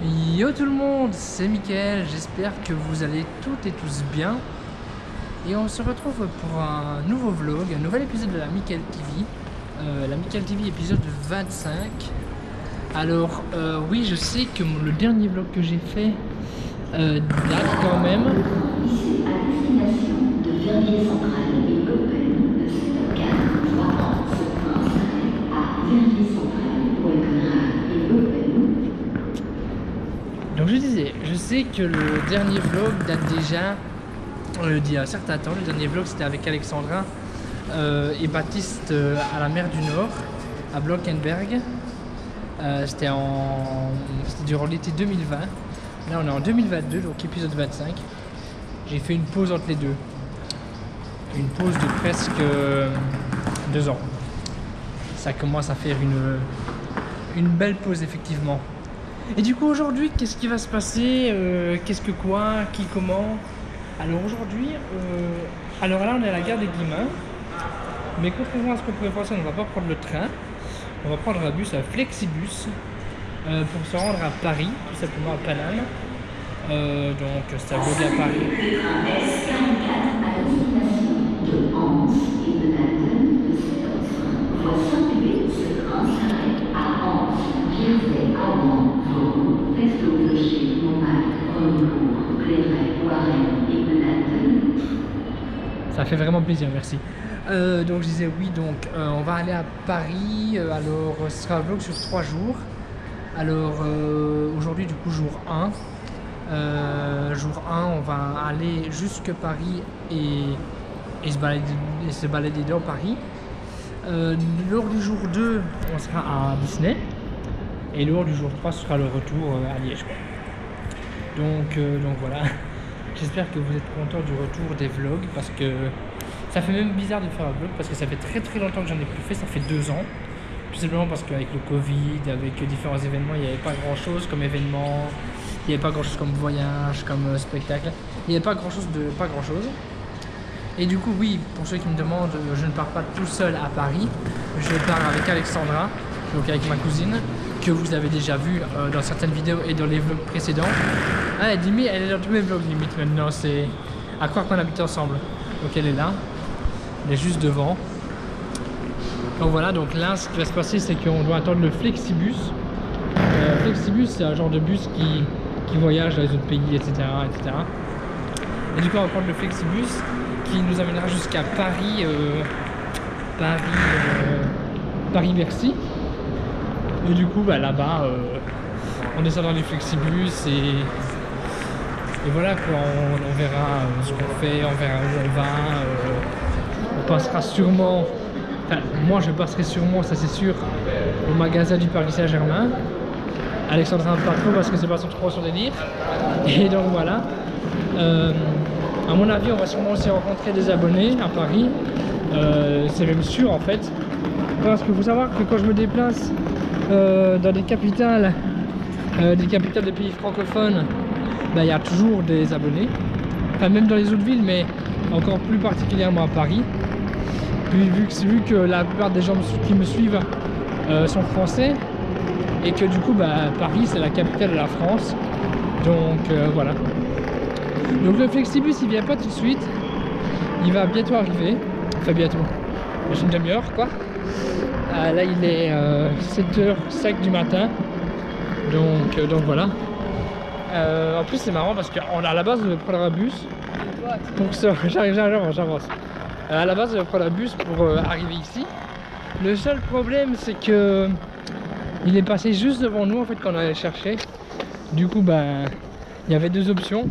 Yo tout le monde, c'est Mickaël, j'espère que vous allez toutes et tous bien. Et on se retrouve pour un nouveau vlog, un nouvel épisode de la Mickaël TV. La Mickaël TV épisode 25. Alors oui, je sais que le dernier vlog que j'ai fait date quand même. Ici à destination de Verviers-Central et Coppel de 7h04, ce train s'arrête à Verviers-Central, Walkenrad et Coppel. Donc je disais, je sais que le dernier vlog date déjà d'il y a un certain temps. Le dernier vlog c'était avec Alexandra et Baptiste à la mer du Nord, à Blankenberg. C'était durant l'été 2020. Là on est en 2022, donc épisode 25. J'ai fait une pause entre les deux. Une pause de presque 2 ans. Ça commence à faire une belle pause effectivement. Et du coup aujourd'hui, qu'est-ce qui va se passer, qu'est-ce que quoi, qui, comment? Alors aujourd'hui, alors là on est à la gare des Guillemins. Mais contrairement à ce qu'on pourrait penser, on ne va pas prendre le train. On va prendre un bus, un Flexibus, pour se rendre à Paris, tout simplement à Paname. Donc c'est à Vlog à Paris. Le train S44 à destination de Hans et de Natten de 7h05. Voie Saint-Hubert, ce train s'arrête à Hans, Vierzey, Armand, Vaud, Fesneau-Clocher, Montmartre, Renaud, Cléret, Warren et de Natten. Ça fait vraiment plaisir, merci. Donc je disais oui, donc on va aller à Paris. Alors ce sera un vlog sur 3 jours. Alors aujourd'hui du coup jour 1. Jour 1 on va aller jusque Paris et se balader dans Paris. Lors du jour 2 on sera à Disney. Et lors du jour 3 ce sera le retour à Liège. Donc voilà. J'espère que vous êtes contents du retour des vlogs parce que ça fait même bizarre de faire un vlog parce que ça fait très longtemps que j'en ai plus fait, ça fait 2 ans. Tout simplement parce qu'avec le Covid, avec différents événements, il n'y avait pas grand chose comme événement, il n'y avait pas grand chose comme voyage, comme spectacle, il n'y avait pas grand chose. Et du coup oui, pour ceux qui me demandent, je ne pars pas tout seul à Paris, je pars avec Alexandra, donc avec ma cousine, que vous avez déjà vu dans certaines vidéos et dans les vlogs précédents. Ah, limite, elle est dans tous mes vlogs limite maintenant, c'est à croire qu'on habite ensemble. Donc elle est là, elle est juste devant. Donc voilà, donc là ce qui va se passer c'est qu'on doit attendre le Flexibus. Flexibus c'est un genre de bus qui voyage dans les autres pays, etc., etc. Et du coup on va prendre le Flexibus qui nous amènera jusqu'à Paris, Paris-Bercy. Et du coup bah, là-bas on descend dans les Flexibus et voilà quoi, on verra ce qu'on fait, on verra où on va, on passera sûrement, enfin moi je passerai sûrement, ça c'est sûr, au magasin du Paris Saint-Germain. Alexandra pas trop parce que c'est pas trop son délire. Et donc voilà, à mon avis on va sûrement aussi rencontrer des abonnés à Paris, c'est même sûr en fait, parce qu'il faut savoir que quand je me déplace dans des capitales des pays francophones, il y a toujours des abonnés, enfin même dans les autres villes, mais encore plus particulièrement à Paris. Puis vu que la plupart des gens qui me suivent sont français, et que du coup Paris c'est la capitale de la France, donc voilà. Donc le Flexibus il vient pas tout de suite, il va bientôt arriver, enfin bientôt, j'ai une demi-heure quoi. Là il est 7h05 du matin, donc voilà. En plus c'est marrant parce qu'à la base on devait prendre un bus pour ça. J'avance. À la base on devait prendre un bus pour arriver ici. Le seul problème c'est que il est passé juste devant nous en fait quand on allait chercher. Du coup il y avait 2 options,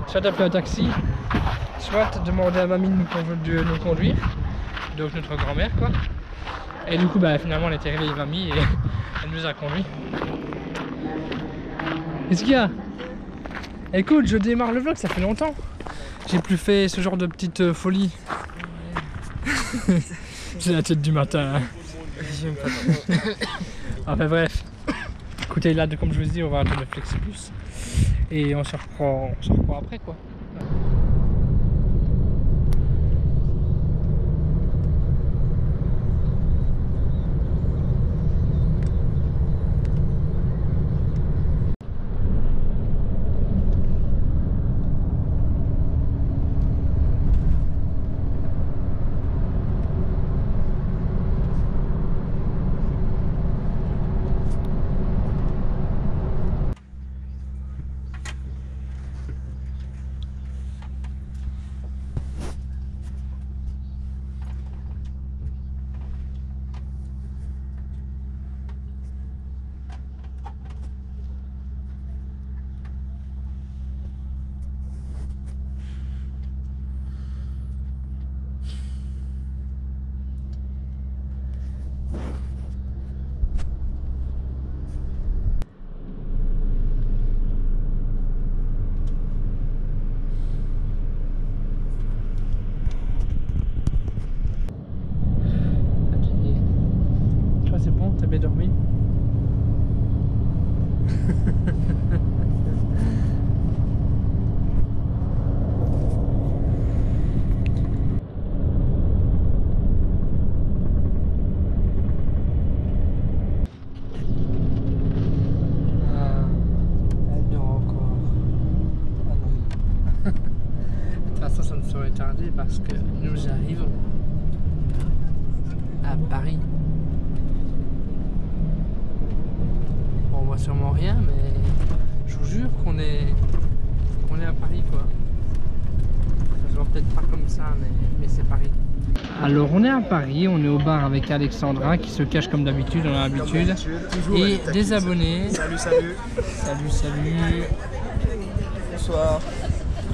soit appeler un taxi, soit demander à mamie de nous conduire, donc notre grand-mère quoi. Et du coup finalement on était arrivé avec mamie et elle nous a conduit. Qu'est-ce qu'il y a? Écoute, je démarre le vlog, ça fait longtemps. J'ai plus fait ce genre de petite folie. J'ai la tête du matin. Hein. J'aime pas trop. Enfin bref. Écoutez, là, comme je vous dis, on va attendre le Flexibus. Et on se reprend après quoi. parce que nous arrivons à Paris. Bon, on voit sûrement rien, mais je vous jure qu'on est à Paris, quoi. Ça se voit peut-être pas comme ça, mais c'est Paris. Alors on est à Paris, on est au bar avec Alexandra qui se cache comme d'habitude, on a l'habitude. Et des abonnés. Salut, salut. Salut, salut. Bonsoir.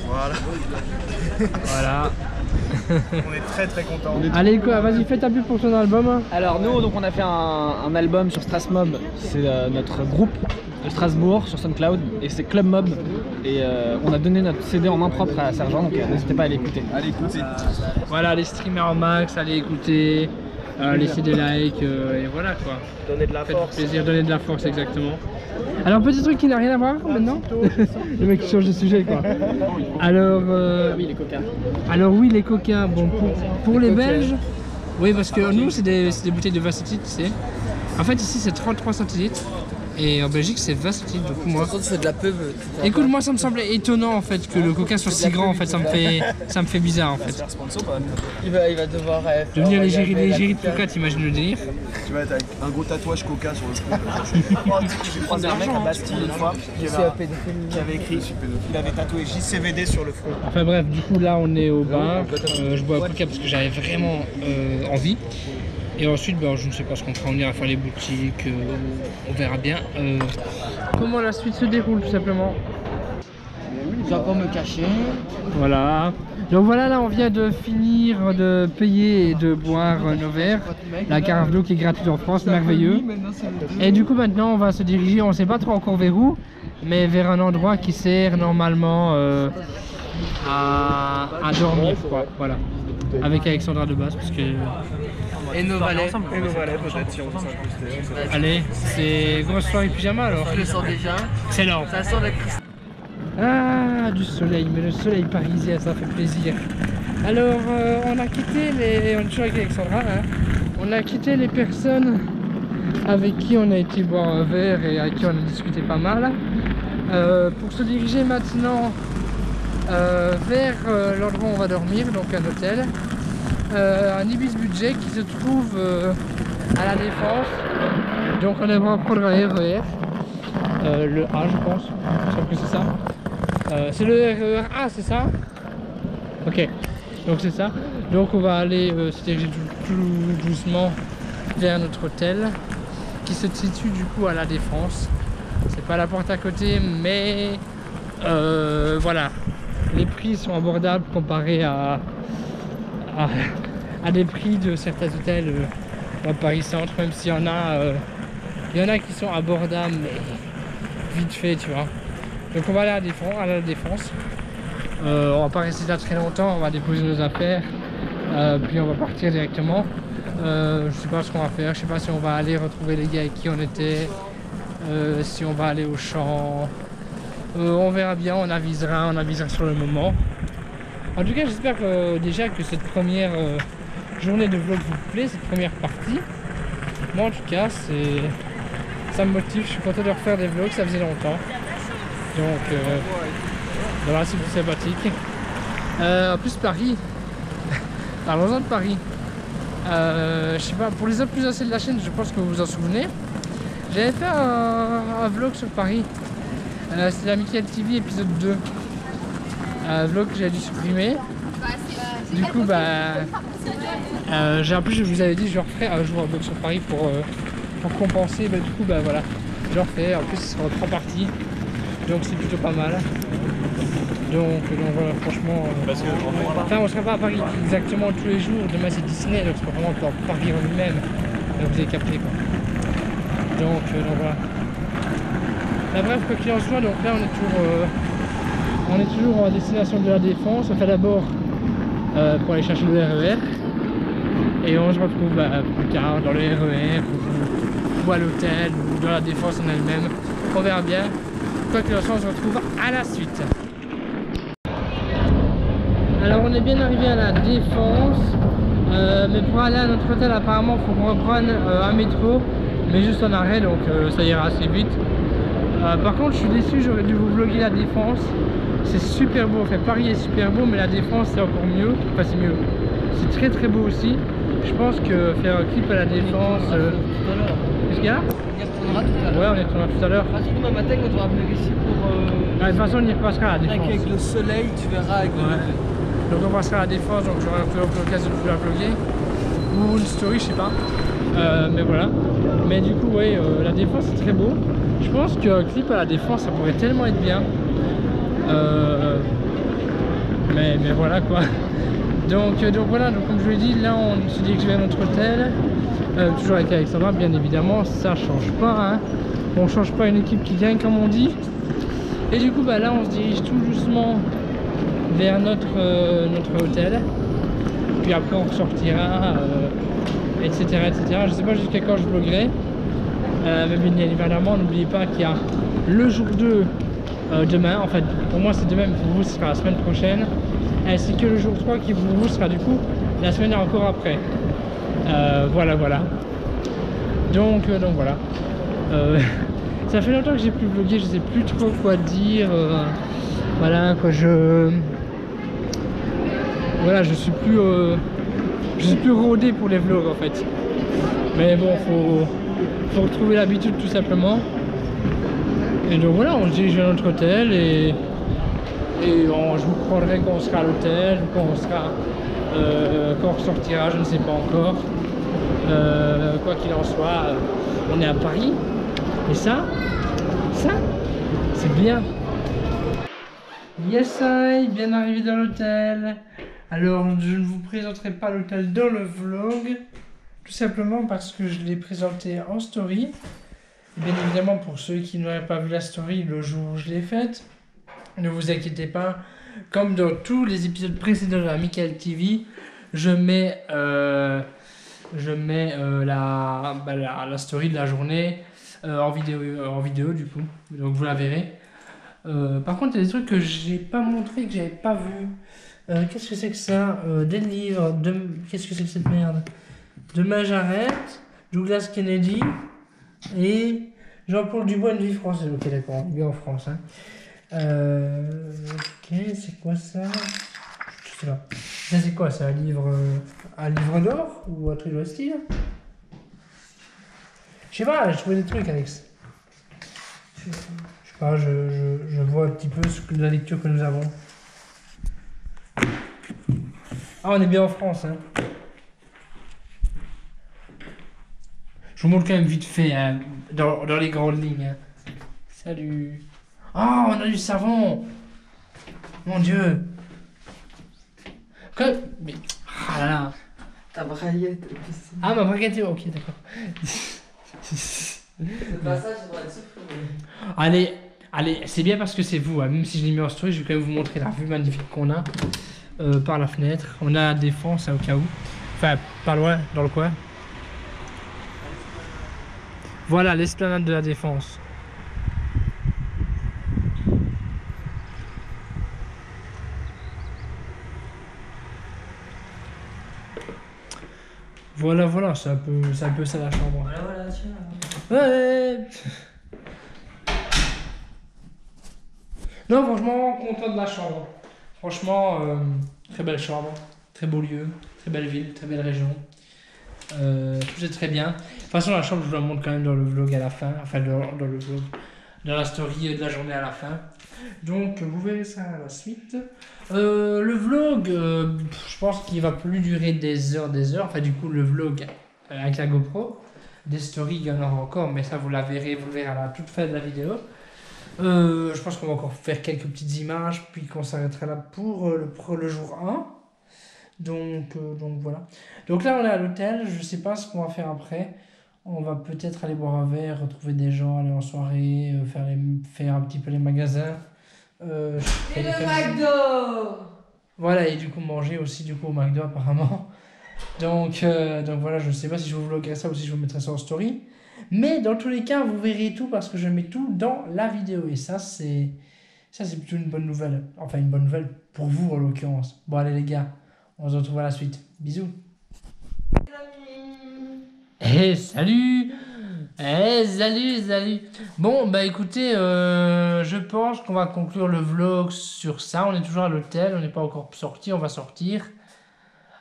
Voilà. Voilà. On est très très contents. Allez quoi, vas-y fais ta pub pour ton album. Alors nous, donc on a fait un album sur Strasmob, c'est notre groupe de Strasbourg sur SoundCloud, et c'est Club Mob, et on a donné notre CD en main propre à Sergent, donc n'hésitez pas à l'écouter. Allez, écoutez. Voilà les streamers en max, allez écouter, laissez des likes et voilà quoi. Donnez de la Faites force. plaisir, donner de la force exactement. Alors petit truc qui n'a rien à voir maintenant. Le mec qui change de sujet quoi. Alors Oui, les coca. alors oui les coca, bon pour les Belges, oui parce que nous c'est des bouteilles de 20 centilitres, tu sais. En fait ici c'est 33 centilitres. Et en Belgique c'est 20 centilitres, donc moi... C'est de la pub. Écoute, moi ça me semblait étonnant en fait que le coca soit si grand, en fait ça me fait bizarre en fait. Il va devoir Devenir l'égérie de coca, t'imagines le délire? Tu vas être avec un gros tatouage coca sur le front. J'ai croisé un mec à Bastille une fois qui avait écrit, il avait tatoué JCVD sur le front. Enfin bref, du coup là on est au bar, je bois un coca parce que j'avais vraiment envie. Et ensuite, ben, je ne sais pas ce qu'on fera, on ira faire les boutiques, on verra bien comment la suite se déroule tout simplement. Je vais encore me cacher. Voilà. Donc voilà, là on vient de finir de payer et de boire nos verres. La carafe d'eau qui est gratuite en France, merveilleux. Et du coup maintenant on va se diriger, on ne sait pas trop encore vers où, mais vers un endroit qui sert normalement à dormir quoi. Voilà. Avec Alexandra de base parce que... Et nos valets. Et nos valets peut-être si on veut s'incruster. Allez, c'est grosse soirée pyjama alors. Je le sens déjà. Excellent. Ça sent la cristal. Ah, du soleil, mais le soleil parisien, ça fait plaisir. Alors, on a quitté les... On est toujours avec Alexandra, hein. On a quitté les personnes avec qui on a été boire un verre et avec qui on a discuté pas mal. Pour se diriger maintenant vers l'endroit où on va dormir, donc un hôtel. Un Ibis Budget qui se trouve à la Défense. Donc on aimerait prendre un RER. Le A je pense, je crois que c'est ça. C'est le RER A, c'est ça? Ok, donc c'est ça. Donc on va aller se diriger tout doucement vers notre hôtel qui se situe du coup à la Défense. C'est pas la porte à côté, mais voilà, les prix sont abordables comparés à des prix de certains hôtels à Paris Centre, même s'il y en a qui sont abordables mais vite fait, tu vois. Donc on va aller à la Défense. On va pas rester là très longtemps, on va déposer nos affaires, puis on va partir directement. Je sais pas ce qu'on va faire, je sais pas si on va aller retrouver les gars avec qui on était, si on va aller au champ. On verra bien, on avisera sur le moment. En tout cas, j'espère déjà que cette première journée de vlog vous plaît, cette première partie. Moi en tout cas, ça me motive, je suis content de refaire des vlogs, ça faisait longtemps. Donc voilà, c'est plus sympathique. En plus Paris, parlons-en de Paris. Je sais pas, pour les autres plus anciens de la chaîne, je pense que vous vous en souvenez. J'avais fait un vlog sur Paris. C'était la Mickaël TV épisode 2. Un vlog que j'ai dû supprimer. Du coup en plus je vous avais dit je referai un jour un vlog sur Paris pour compenser, du coup voilà, je refais, en plus ce sera en 3 parties, donc c'est plutôt pas mal. Donc voilà, franchement, enfin on sera pas à Paris exactement tous les jours, demain c'est Disney, donc c'est pas vraiment pour Paris en lui-même, vous avez capté quoi. Donc voilà. Bref, quoi qu'il en soit, donc là on est toujours en destination de la Défense. On fait d'abord pour aller chercher le RER et on se retrouve plus tard dans le RER ou à l'hôtel ou dans la Défense en elle-même. On verra bien. Quoi qu'il en soit, on se retrouve à la suite. Alors on est bien arrivé à la Défense, mais pour aller à notre hôtel apparemment il faut qu'on reprenne un métro, mais juste en arrêt, donc ça ira assez vite. Par contre, je suis déçu, j'aurais dû vous vlogger la Défense. C'est super beau, enfin Paris est super beau, mais la Défense c'est encore mieux. Enfin c'est mieux. C'est très très beau aussi. Je pense que faire un clip à la Défense... Qu'est-ce qu'il y a? On y retournera tout à l'heure. Ouais, on y retournera tout à l'heure. Surtout demain matin quand on va venir ici pour... De toute façon, on y repassera à la Défense. Avec le soleil, tu verras avec Donc on passera à la Défense, donc j'aurai un peu l'occasion de vous la vlogger. Ou une story, je sais pas. Mais voilà. Mais du coup, ouais, la Défense c'est très beau. Je pense qu'un clip à la Défense, ça pourrait tellement être bien. Mais voilà quoi. Donc voilà, donc comme je vous l'ai dit, là on se dit que je vais à notre hôtel. Toujours avec Alexandra, bien évidemment, ça change pas. Hein. On change pas une équipe qui gagne comme on dit. Et du coup, bah, là on se dirige tout doucement vers notre hôtel. Puis après on ressortira, etc., etc. Je sais pas jusqu'à quand je vloggerai. Mais bien évidemment, n'oubliez pas qu'il y a le jour 2 demain. En fait, pour moi c'est demain, mais pour vous ce sera la semaine prochaine. Ainsi que le jour 3 qui pour vous sera du coup la semaine encore après. Voilà. Donc voilà. Ça fait longtemps que j'ai plus vlogué, je sais plus trop quoi dire. Voilà quoi, voilà, je suis plus rodé pour les vlogs en fait. Mais bon, faut retrouver l'habitude tout simplement. Et donc voilà, on se dirige vers notre hôtel et je vous prendrai quand on sera à l'hôtel, quand on ressortira, je ne sais pas encore. Quoi qu'il en soit, on est à Paris. Et ça, c'est bien. Yes, I, bien arrivé dans l'hôtel. Alors, je ne vous présenterai pas l'hôtel dans le vlog, tout simplement parce que je l'ai présenté en story. Bien évidemment, pour ceux qui n'auraient pas vu la story le jour où je l'ai faite, ne vous inquiétez pas, comme dans tous les épisodes précédents de la Michael TV, je mets la story de la journée en vidéo du coup, donc vous la verrez. Par contre, il y a des trucs que j'ai pas montré, que j'avais pas vu. Qu'est-ce que c'est que ça? Des livres, qu'est-ce que c'est que cette merde? De Majaret, Douglas Kennedy et Jean-Paul Dubois, Une vie française. Ok, d'accord, il est en France. Hein. Ok, c'est quoi ça? Je sais pas. Ça c'est quoi? C'est un livre d'or ou un truc de style? Je sais pas, j'ai trouvé des trucs, Alex. Je sais pas, je vois un petit peu la lecture que nous avons. Ah, on est bien en France, hein. Je vous montre quand même vite fait, hein, dans les grandes lignes. Hein. Salut. Oh, on a du savon. Mon Dieu. Quoi? Mais... Ah là là. Ta braguette. Ah, ma braguette, ok, d'accord. Le passage doit être supprimé. Allez, c'est bien parce que c'est vous. Hein. Même si je l'ai mis en story, je vais quand même vous montrer la vue magnifique qu'on a par la fenêtre. On a la Défense, hein, au cas où. Enfin, pas loin, dans le coin. Voilà l'esplanade de la Défense. Voilà, c'est un peu ça la chambre. Voilà, tiens. Ouais. Non, franchement, content de la chambre. Franchement, très belle chambre, très beau lieu, très belle ville, très belle région. Tout est très bien. De toute façon, la chambre, je vous la montre quand même dans le vlog à la fin. Enfin, dans le vlog, dans la story de la journée à la fin. Donc, vous verrez ça à la suite. Le vlog, je pense qu'il va plus durer des heures. Enfin, du coup, le vlog avec la GoPro. Des stories, il y en aura encore, mais ça, vous le verrez à la toute fin de la vidéo. Je pense qu'on va encore faire quelques petites images, puis qu'on s'arrêtera là pour le jour 1. Donc voilà. Donc là, on est à l'hôtel. Je sais pas ce qu'on va faire après. On va peut-être aller boire un verre, retrouver des gens, aller en soirée, faire un petit peu les magasins. Et le McDo. Voilà, et du coup manger aussi au McDo apparemment. Donc voilà, je sais pas si je vous vloguerai ça ou si je vous mettrai ça en story. Mais dans tous les cas, vous verrez tout parce que je mets tout dans la vidéo. Et ça, c'est plutôt une bonne nouvelle. Enfin, une bonne nouvelle pour vous en l'occurrence. Bon, allez les gars, on se retrouve à la suite. Bisous. Et salut. Eh, salut. Bon, bah écoutez, je pense qu'on va conclure le vlog sur ça. On est toujours à l'hôtel, on n'est pas encore sorti, on va sortir.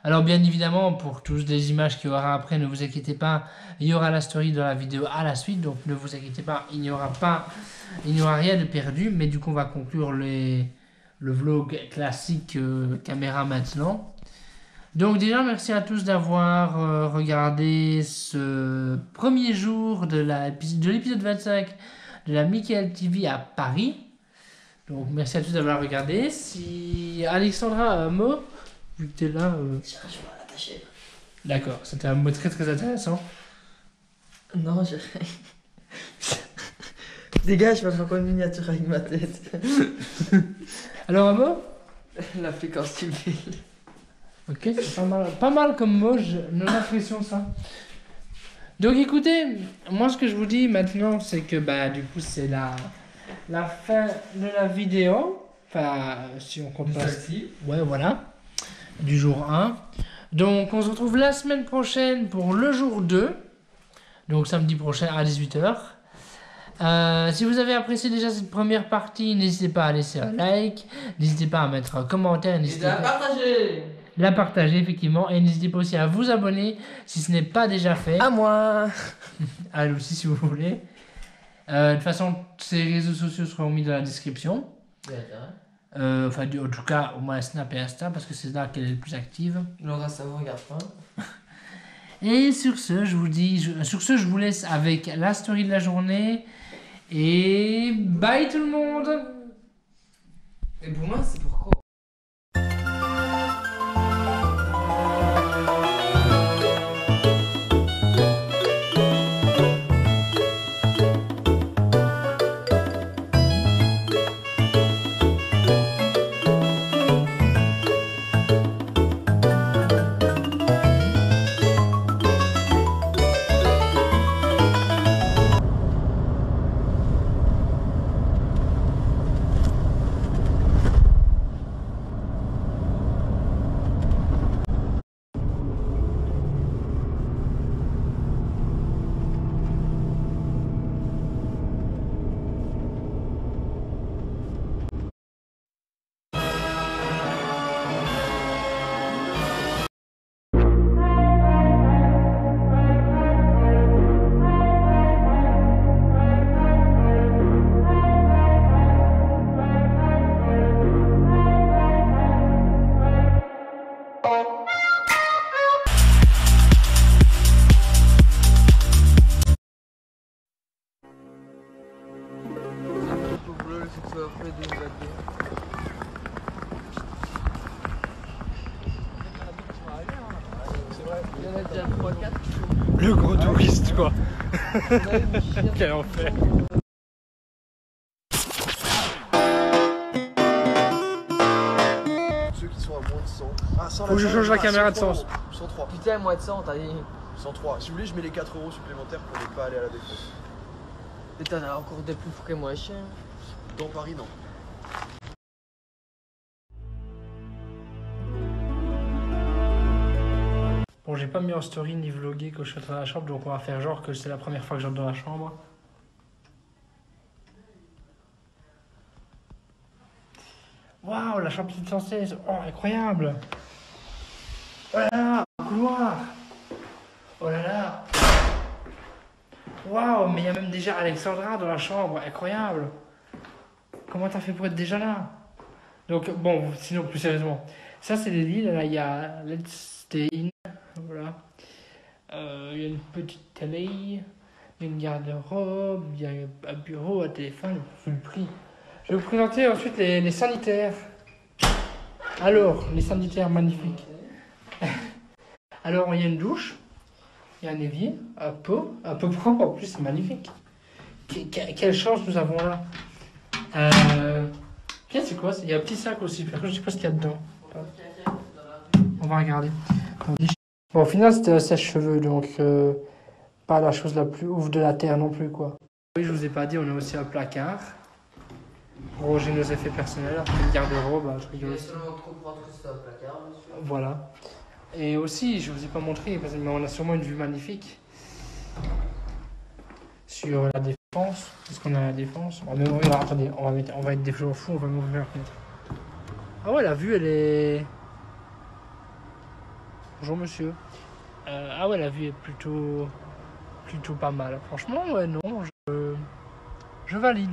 Alors bien évidemment, pour tous les images qu'il y aura après, ne vous inquiétez pas, il y aura la story de la vidéo à la suite, donc ne vous inquiétez pas, il n'y aura rien de perdu, mais du coup on va conclure le vlog classique caméra maintenant. Donc déjà merci à tous d'avoir regardé ce premier jour de l'épisode 25 de la Mickaël TV à Paris. Donc merci à tous d'avoir regardé. Si Alexandra a un mot, vu que tu es là... Je vais l'attacher. D'accord, c'était un mot très très intéressant. Non, j'ai rien. Dégage, je vais faire quoi une miniature avec ma tête. Alors un mot? La fréquence civile. Ok, c'est pas mal comme mot, j'ai l'impression ça. Donc écoutez, moi ce que je vous dis maintenant, c'est que bah du coup c'est la fin de la vidéo. Enfin, si on compte pas... Ouais, voilà. Du jour 1. Donc on se retrouve la semaine prochaine pour le jour 2. Donc samedi prochain à 18h. Si vous avez apprécié déjà cette première partie, n'hésitez pas à laisser un like. N'hésitez pas à mettre un commentaire. Et de la partager. La partager effectivement. Et n'hésitez pas aussi à vous abonner si ce n'est pas déjà fait. À moi. À lui aussi si vous voulez. De toute façon, ces réseaux sociaux seront mis dans la description. Enfin, en tout cas, au moins Snap et Insta, parce que c'est là qu'elle est le plus active. Laura, ça vous regarde pas. Et sur ce, je vous laisse avec la story de la journée. Et bye tout le monde! Et pour moi, c'est pourquoi. Le gros touriste quoi. Quel enfer. Ceux qui sont à moins de 100. Ah, 100 Faut que je change la caméra de sens. 103. Putain, moi de 100, t'as dit. 103. Si vous voulez, je mets les 4 € supplémentaires pour ne pas aller à la défense. Et t'en as encore des plus fous que moi, chien. Dans Paris, non. Bon, j'ai pas mis en story ni vlogué que je suis dans la chambre, donc on va faire genre que c'est la première fois que j'entre dans la chambre. Waouh, la chambre petite 116, oh incroyable! Oh là là, un couloir! Oh là là! Waouh, mais il y a même déjà Alexandra dans la chambre, incroyable! Comment t'as fait pour être déjà là? Donc, bon, sinon, plus sérieusement, ça c'est les lits, là il y a Let's Stay In. Voilà. Il y a une petite télé, il y a une garde-robe, il y a un bureau, un téléphone, je le prie. Je vais vous présenter ensuite les sanitaires. Alors, les sanitaires magnifiques. Alors, il y a une douche, il y a un évier, un pot propre en plus, c'est magnifique. Quelle chance nous avons là. Tiens, c'est quoi? Il y a un petit sac aussi, je sais pas ce qu'il y a dedans. On va regarder. Bon, au final, c'était un sèche-cheveux, donc pas la chose la plus ouf de la terre non plus, quoi. Oui, je vous ai pas dit, on a aussi un placard. Ranger nos effets personnels, après une garde-robe, je rigole aussi. Voilà. Et aussi, je vous ai pas montré, parce qu'on a sûrement une vue magnifique. sur la défense. Parce qu'on a la défense. On va même ouvrir. Attendez, on va être des jours fous, on va même ouvrir la fenêtre. Ah ouais, la vue elle est. Bonjour monsieur. Ah ouais, la vue est plutôt pas mal. Franchement, ouais, non, je valide.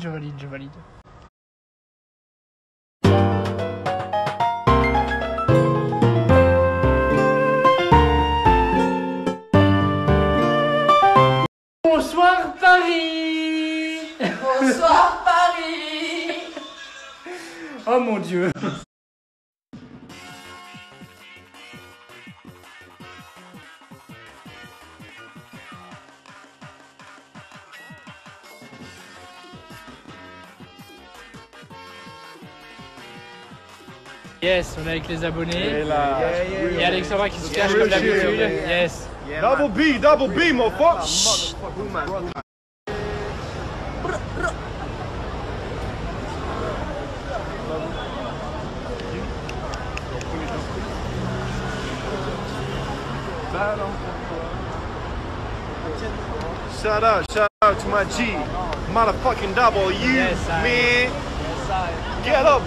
Bonsoir Paris. Bonsoir Paris. Oh mon Dieu. Yes, on est avec les abonnés. Et Alexandra qui se cache comme d'habitude. Yes. Double B, motherfucker. Shout out to my G, motherfucking double you, Yes, man. Get up.